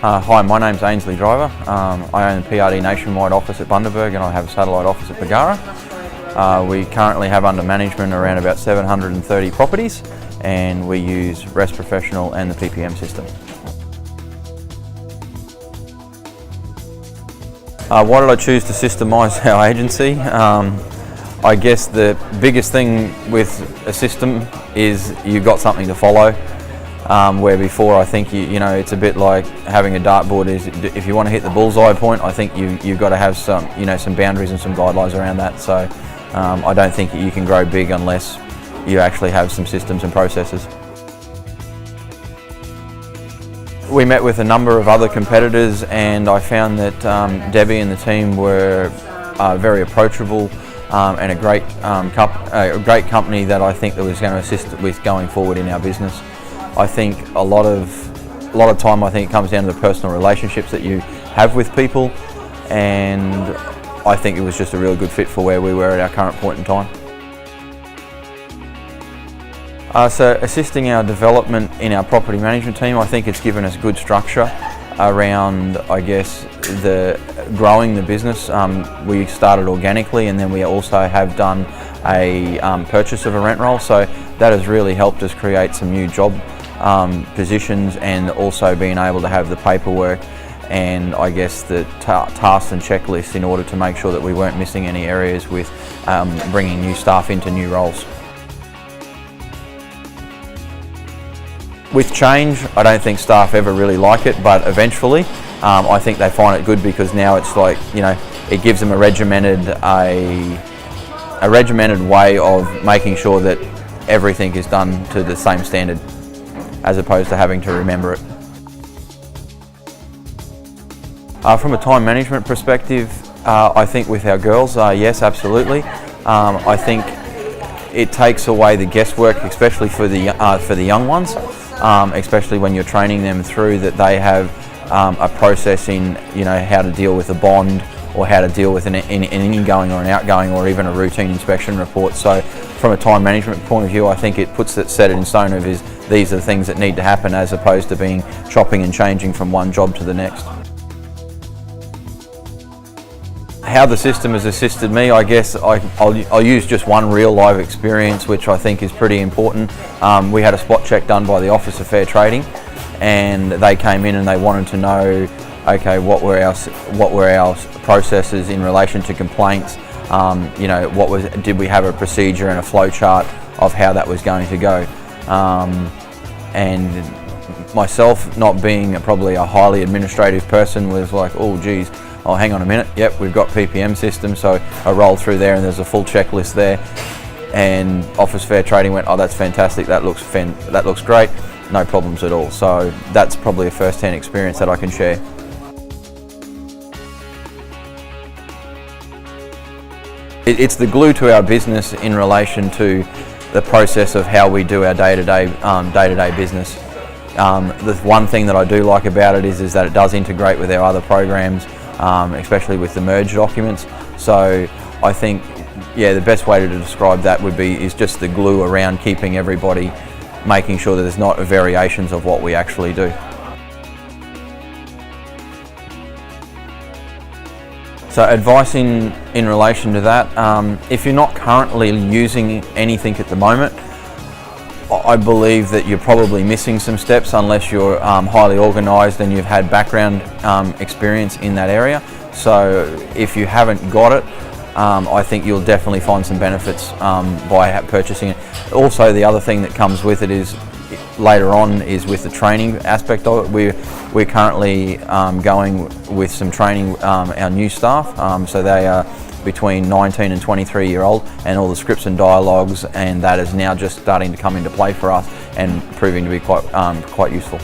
Hi, my name's Ainsley Driver. I own the PRD nationwide office at Bundaberg and I have a satellite office at Bargara. We currently have under management around about 730 properties and we use REST Professional and the PPMsystem. Why did I choose to systemise our agency? I guess the biggest thing with a system is you've got something to follow. Where before I think you know it's a bit like having a dartboard. Is if you want to hit the bullseye point, I think you've got to have some boundaries and some guidelines around that. So I don't think you can grow big unless you actually have some systems and processes. We met with a number of other competitors and I found that Debbie and the team were very approachable and a great company that I think that was going to assist with going forward in our business. I think a lot of time I think it comes down to the personal relationships that you have with people, and I think it was just a really good fit for where we were at our current point in time. So assisting our development in our property management team, I think it's given us good structure around, I guess, the growing the business. We started organically and then we also have done a purchase of a rent roll, so that has really helped us create some new job positions and also being able to have the paperwork and I guess the tasks and checklists in order to make sure that we weren't missing any areas with bringing new staff into new roles. With change, I don't think staff ever really like it, but eventually I think they find it good because now it's like, you know, it gives them a regimented way of making sure that everything is done to the same standard, as opposed to having to remember it. From a time management perspective, I think with our girls, yes, absolutely. I think it takes away the guesswork, especially for the young ones, especially when you're training them through that they have a process in, you know, how to deal with a bond or how to deal with an ingoing or an outgoing or even a routine inspection report. So from a time management point of view, I think it puts it set in stone of these are the things that need to happen as opposed to being chopping and changing from one job to the next. How the system has assisted me, I guess I'll use just one real live experience which I think is pretty important. We had a spot check done by the Office of Fair Trading and they came in and they wanted to know, okay, what were our processes in relation to complaints, you know, did we have a procedure and a flow chart of how that was going to go. And myself, not being probably a highly administrative person, was like, oh geez, oh hang on a minute, yep, we've got PPMsystem, so I rolled through there and there's a full checklist there, and Office Fair Trading went, oh that's fantastic, that looks great, no problems at all. So that's probably a first-hand experience that I can share. It's the glue to our business in relation to the process of how we do our day-to-day business. The one thing that I do like about it is that it does integrate with our other programs, especially with the merge documents. So I think, yeah, the best way to describe that is just the glue around keeping everybody, making sure that there's not variations of what we actually do. So advice in relation to that, if you're not currently using anything at the moment, I believe that you're probably missing some steps unless you're highly organised and you've had background experience in that area. So if you haven't got it, I think you'll definitely find some benefits by purchasing it. Also, the other thing that comes with it is later on is with the training aspect of it. We're currently going with some training our new staff, so they are between 19 and 23 year old, and all the scripts and dialogues, and that is now just starting to come into play for us and proving to be quite useful.